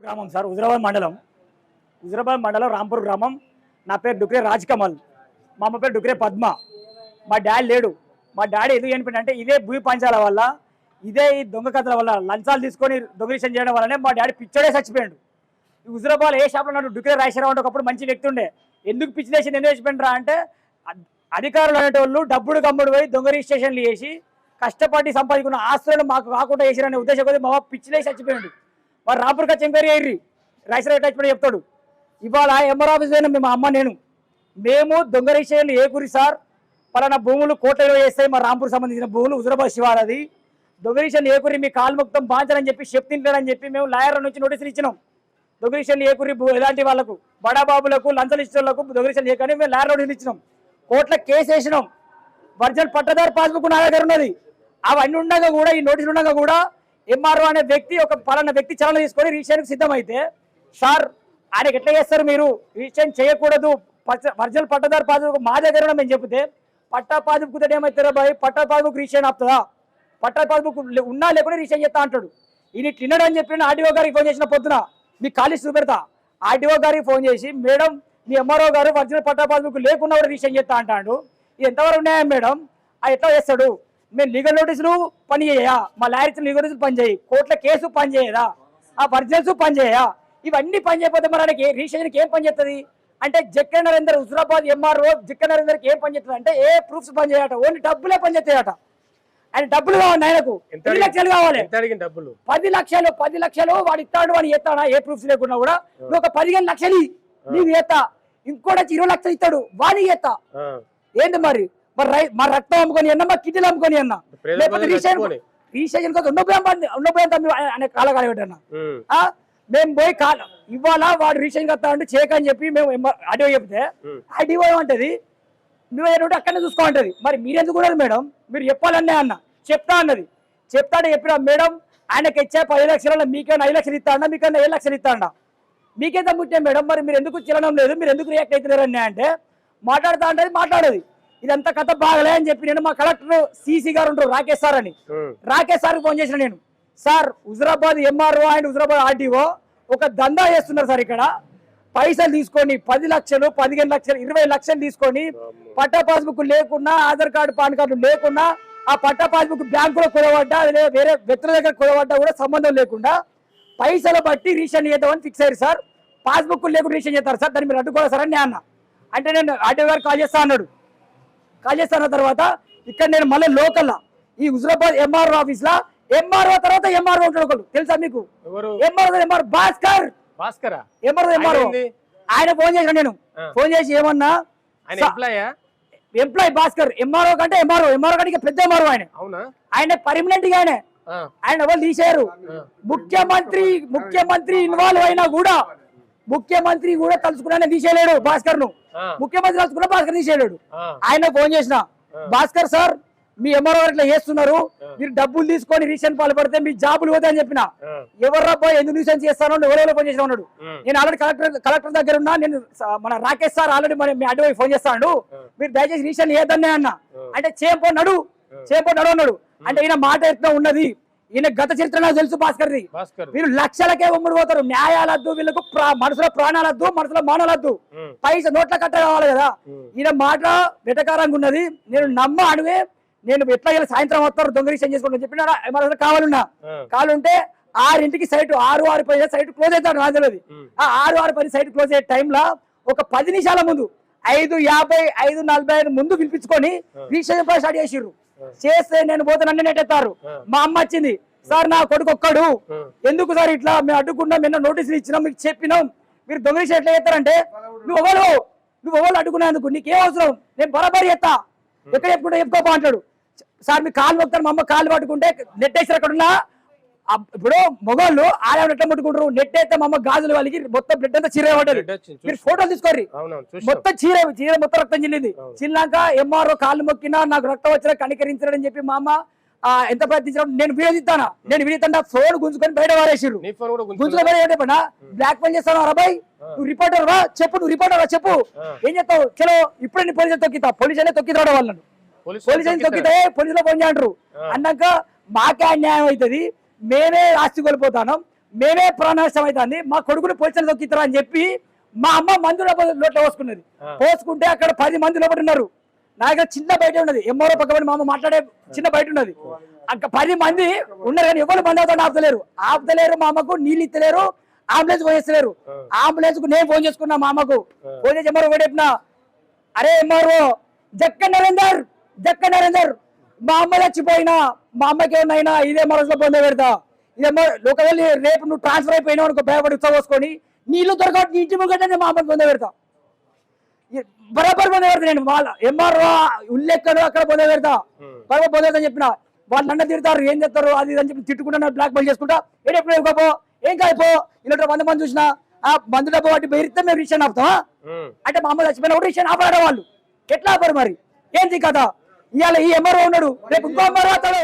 గ్రామం సార్, హుజరాబాద్ మండలం రాంపూర్ గ్రామం. నా పేరు డుక్రే రాజ్ కమల్, మా అమ్మ పేరు డుక్రే పద్మ. మా డాడీ లేడు. మా డాడీ ఎందుకు చనిపోయిందంటే ఇదే భూమి పంచాల వల్ల, ఇదే ఈ దొంగ కథల వల్ల, లంచాలు తీసుకొని దొంగలిషన్ చేయడం వల్లనే మా డాడీ పిచ్చోడే చచ్చిపోయాడు. ఈ హుజరాబాద్ ఏ షాప్లో ఉన్నాడు డుక్రే రాజశేఖరరావు అంటే ఒకప్పుడు మంచి వ్యక్తి ఉండే. ఎందుకు పిచ్చిలేసి ఎందుకు చచ్చిపోయినరా అంటే అధికారులు అనేటోళ్ళు డబ్బుడు గమ్ముడు పోయి దొంగ రిజిస్ట్రేషన్లు చేసి కష్టపడి సంపాదించుకున్న ఆస్తులను మాకు కాకుండా చేసిరనే ఉద్దేశం కొద్ది మా పిచ్చిలేసి చచ్చిపోయాడు. వారు రాంపూర్కి వచ్చి ఎంక్వైరీ అయ్యి రాజశేఖర టచ్మెంట్ చెప్తాడు. ఇవాళ ఎంఆర్ ఆఫీస్ అయినా మేము అమ్మ మేము దొంగ రిజిస్ట్రేషన్లు ఏ గురి సార్, పలానా భూములు కోట్లలో చేస్తాయి మా రాంపూర్ సంబంధించిన భూములు, హుజరాబాద్ శివాలది దొంగ రిజిస్ట్రేషన్లు ఏ గురి మీ కాలు మొత్తం బాంచాలని చెప్పి చెప్తింటారని చెప్పి మేము లాయర్ల నుంచి నోటీసులు ఇచ్చినాం. దొంగ రిజిస్ట్రేషన్లు ఏ గురి ఎలాంటి వాళ్ళకు బడాబాబులకు లంచం ఇష్టలకు దొంగ రిజిస్ట్రేషన్లు ఏ కానీ మేము లాయర్ నోటీసులు ఇచ్చినాం. కోర్టులో కేసు వేసినాం. ఒరిజినల్ పట్టదారు పాస్బుక్ నా దగ్గర ఉన్నది. అవన్నీ ఉండగా కూడా, ఈ నోటీసులు ఉండగా కూడా ఎంఆర్ఓ అనే వ్యక్తి ఒక పలానా వ్యక్తి చలన తీసుకొని రిజిస్ట్రేషన్కి సిద్ధమైతే, సార్ ఆయనకి ఎట్లా చేస్తారు మీరు, రిజిస్ట్రేషన్ చేయకూడదు, ఒరిజినల్ పట్టదారు పాస్బుక్ మా దగ్గర మేము చెప్తే పట్టా పాస్బుక్ ఏమవుతారా బాయ్, పట్టా పాస్బుక్ రిజిస్ట్రేషన్ ఆపుతుందా, పట్టా పాస్బుక్ ఉన్నా లేకుండా రిజిస్ట్రేషన్ చేస్తా అంటాడు. ఈయన తినడని చెప్పి ఆర్డీఓ గారికి ఫోన్ చేసిన పొద్దున మీ కాలేజ్ చూపెడతా. ఆర్డీఓ గారికి ఫోన్ చేసి మేడం మీ ఎంఆర్ఓ గారు ఒరిజినల్ పట్టా పాస్బుక్ లేకుండా కూడా రిజిస్ట్రేషన్ చేస్తా అంటాడు. ఇది ఎంతవరకు ఉన్నాయా మేడం, అది ఎట్లా చేస్తాడు, మేము లీగల్ నోటీసులు పని చేయా, మా లాయర్స్ లీగల్ నోటీసులు పని చేయి, కోర్టుల కేసు పని చేయదా, ఆ ఒరిజినల్స్ పని చేయా, ఇవన్నీ పని చేయకపోతే మరి ఆయనకి రిజిస్ట్రేషన్కి ఏం పని చేస్తుంది అంటే, జక్కే నరేందర్ హుజరాబాద్ ఎంఆర్ఓ జక్కే నరేందర్కి ఏం పని చేస్తుంది అంటే ఏ ప్రూఫ్స్ పని చేయట, ఓన్లీ డబ్బులే పని చేస్తాయట. ఆయన డబ్బులు కావాలి, ఆయనకు 10 లక్షలు కావాలి. 10 లక్షలు వాడు ఇస్తాడు, వాడు ఎత్తాడా ఏ ప్రూఫ్స్ లేకున్నా కూడా, నువ్వు ఒక 15 లక్షలు నీకు ఎత్తా, ఇంకోటి 20 లక్షలు ఇస్తాడు వాడికి ఎత్తా. ఏంటి మరి మా రక్తం అమ్ముకొని అన్నా, మా కిడ్నీలు అమ్ముకొని అన్నా, లేకపోతే రిజిస్ట్రేషన్ కోసం ఉన్నపోయిన కాలగాలి పెట్టన్నా. మేము పోయి ఇవాళ వాడు రిజిస్ట్రేషన్ కస్తా అంటే చేయకని చెప్పి మేము ఆడియో చెప్తే ఆడియో ఏమంటది, నువ్వు అక్కడనే చూసుకోమంటది. మరి మీరెందుకు కూడా మేడం, మీరు చెప్పాలనే అన్న చెప్తా అన్నది. చెప్తాడే చెప్పినా మేడం ఆయనకి ఇచ్చే 10 లక్షల మీకైనా 5 లక్షలు ఇస్తా అన్నా, మీకైనా 7 లక్షలు ఇస్తా అన్నా, మీకేంత ముట్టే మేడం, మరి మీరు ఎందుకు చిరణం లేదు, మీరు ఎందుకు రియాక్ట్ అవుతున్నారని అంటే మాట్లాడుతా అంటే మాట్లాడేది. ఇదంతా కథ బాగలే అని చెప్పి నేను మా కలెక్టర్ సిసి గారు ఉంటారు రాకేష్ సార్ అని, రాకేష్ సార్కి ఫోన్ చేసిన నేను, sir Huzurabad MRO and Huzurabad RTO ఒక దందా చేస్తున్నారు సార్, ఇక్కడ పైసలు తీసుకొని 10 లక్షలు 15 లక్షలు 20 లక్షలు తీసుకొని పట్టా పాస్బుక్ లేకున్నా, ఆధార్ కార్డు పాన్ కార్డు లేకున్నా, ఆ పట్టా పాస్బుక్ బ్యాంకులో కొనబడ్డా వేరే వ్యక్తుల దగ్గర కొనబడ్డా కూడా సంబంధం లేకుండా పైసలు బట్టి రిజిస్ట్రేషన్ చేద్దామని ఫిక్స్ అయ్యారు సార్. పాస్బుక్ లేకుండా రిజిస్ట్రేషన్ చేస్తారు సార్, దాన్ని మీరు అడ్డుకోవాలి సార్ అని నేను అన్న. అంటే నేను ఆర్టీఓ గారు కాల్ చేస్తా అన్నాడు. కాల్ చేస్తాన తర్వాత ఇక్కడ నేను మళ్ళీ లోకల్ ఈ హుజరాబాద్ ఎంఆర్ఓ ఆఫీస్ లా ఎంఆర్ఓ తర్వాత ఎంఆర్ఓ ఉంటాడు ఒకళ్ళు తెలుసా మీకు, ఎంఆర్ఓ భాస్కర్ ఎంఆర్ఓ ఆయన ఫోన్ చేసిన నేను, ఫోన్ చేసి ఏమన్నా ఎంప్లాయ్ భాస్కర్ ఎంఆర్ఓ కంటే ఎంఆర్ఓ కంటే పెద్ద ఎంఆర్ఓ ఆయన పర్మనెంట్ గా ఆయన ఎవరు తీసేయరు. ముఖ్యమంత్రి ఇన్వాల్వ్ అయినా కూడా ముఖ్యమంత్రి కూడా తలుచుకున్నా తీసేయలేడు భాస్కర్ ను, ముఖ్యమంత్రి తలుచుకున్నా భాస్కర్ తీసేయలేడు. ఆయన ఫోన్ చేసిన భాస్కర్ సార్ మీ ఎంఆర్ఓ ఇట్లా చేస్తున్నారు, మీరు డబ్బులు తీసుకొని రిజిస్ట్రేషన్ పాల్పడితే మీ జాబులు పోతాయి అని చెప్పిన. ఎవర్రా పోయి ఎందుకు రిజిస్ట్రేషన్ చేస్తాను ఎవరెవరో ఫోన్ చేసిన ఉన్నాడు. నేను ఆల్రెడీ కలెక్టర్ దగ్గర ఉన్నా, నేను మన రాకేష్ సార్ ఆల్రెడీ మీ అడ్డు ఫోన్ చేస్తాడు, మీరు దయచేసి రిజిస్ట్రేషన్ ఏదన్నా అన్న అంటే చేపోన్నాడు అన్నాడు. అంటే ఈయన మాట ఎట్లా ఉన్నది, ఈయన గత చరిత్ర నాకు తెలుసు భాస్కర్ది. మీరు లక్షలకే ఉమ్మడి పోతారు, న్యాయాలద్దు వీళ్ళకు, మనసులో ప్రాణాలద్దు మనసులో మానాలద్దు, పైసా నోట్ల కట్ట కావాలి కదా. ఈయన మాట వెటకారంగా ఉన్నది, నేను నమ్మ అడుగే, నేను ఎట్లా సాయంత్రం వస్తారు దొంగ రిజిస్ట్రేషన్ చేసుకుంటా చెప్పిన కావాలన్నా కావాలంటే 6 సైట్ 6 సైట్ క్లోజ్ అవుతాడు నాకు తెలియదు. ఆ 6 సైట్ క్లోజ్ అయ్యే టైంలో ఒక 10 నిమిషాల ముందు 5:50 5:45 ముందు పిలిపించుకొని రిజిస్ట్రేషన్ స్టార్ట్ చేసిర్రు. చేస్తే నేను పోతానని నెట్టేస్తారు. మా అమ్మ వచ్చింది, సార్ నా కొడుకు ఒక్కడు ఎందుకు సార్ ఇట్లా మేము అడ్డుకున్నా, నిన్న నోటీసులు ఇచ్చినాం, మీకు చెప్పినాం, మీరు దొంగ రిజిస్ట్రేషన్ ఎట్లా చేస్తారంటే నువ్వు ఎవరు అడ్డుకునేందుకు నీకేం అవసరం, నేను బరాబరి చేస్తా, ఎక్కడ చెప్పుకుంటే చెప్పుకోపా అంటాడు. సార్ మీ కాలు మొత్తం మా అమ్మ కాలు పట్టుకుంటే నెట్ వేసారు అక్కడున్నా. ఇప్పుడు మొగోళ్ళు ఆడవాళ్ళు ఎట్లా ముట్టుకుంటారు, నెట్ అయితే మా అమ్మ గాజులు వాళ్ళకి మొత్తం బ్లడ్ అంతా చీర పడ్డది. మీరు ఫోటోలు తీసుకోర్రి, మొత్తం చీర మొత్తం రక్తం చిల్లింది. చిల్లాక ఎంఆర్ఓ కాళ్ళు మొక్కినా నాకు రక్తం వచ్చినా కనికరించాడని చెప్పి మా అమ్మ ఎంత ప్రయత్నించడం. నేను వీడియో తీస్తానా ఫోన్ గుంజుకొని బయట వారేసిర్రు. గుంజుకొని బయట బ్లాక్ మెయిల్ చేస్తాను, అబ్బాయి నువ్వు రిపోర్టర్ రా చెప్పు, నువ్వు రిపోర్టర్ రా చెప్పు, ఏం చెప్తావు, చలో ఇప్పుడు నీ పోలీసులు తొక్కితా, పోలీసులే తొక్కితాడు వాళ్ళను, పోలీసులు తొక్కితే పోలీసులో ఫోన్ చేయంటారు. అన్నాక మాకే అన్యాయం అవుతుంది, మేమే ఆస్తి కోల్పోతాను, మేమే ప్రాణాశం అవుతుంది, మా కొడుకుని పోలీసులు తొక్కిస్తారా అని చెప్పి మా అమ్మ మందు లోట్లో పోసుకున్నది. పోసుకుంటే అక్కడ 10 మంది లోపల ఉన్నారు. నా దగ్గర చిన్న బయట ఉన్నది, ఎంఆర్ఓ పక్కన మా అమ్మ మాట్లాడే చిన్న బయట ఉన్నది. అక్కడ 10 మంది ఉన్నారు కానీ ఎవరు బండి అవుతాడు ఆపుతలేరు. మా అమ్మకు నీళ్ళు ఇస్తలేరు, అంబులెన్స్ ఫోన్ చేస్తలేరు. అంబులెన్స్ కు నేను ఫోన్ చేసుకున్నా, మా అమ్మకు ఫోన్ చేసి ఎంఆర్ఓ కూడా చెప్పిన, అరే ఎంఆర్ఓ జక్క నరేందర్ మా అమ్మ చచ్చిపోయినా మా అమ్మకి ఏమన్నా ఇదే మనసులో పొందే పెడతా, ఇదేమో ఒకవేళ రేపు నువ్వు ట్రాన్స్ఫర్ అయిపోయినావు అనుకో భయపడి ఉత్సవోసుకొని నీళ్ళు దొరకటి నీ ఇంటి ముంగట మా అమ్మకి పొందే పెడతా, బరాబర్ పొందే పెడతా. నేను వాళ్ళ ఎంఆర్ఓ ఉల్లెక్కడు అక్కడ పొందే పెడతా, బరాబర్ పొందే పెడతా చెప్పిన. వాళ్ళు నన్ను తిడతారు, ఏం చేస్తారు అది అని చెప్పి తిట్టుకుంటా, బ్లాక్ మెయిల్ చేసుకుంటా. ఎప్పుడు ఇవ్వకపో ఏం కాయిపో ఇలా 100 మంది చూసినా ఆ మందు డబ్బు వాటి బెదిరిస్తే మేము రిషన్ ఆపుతాం అంటే మా అమ్మ చచ్చిపోయినా కూడా రిషన్ ఆపరాడే వాళ్ళు. ఎట్లా ఆపరు మరి? ఏంటి కదా? ఇవాళ ఈ ఎంఆర్ఓ ఉన్నాడు, రేపు ఇంకో ఎంఆర్ఓ అవుతాడు.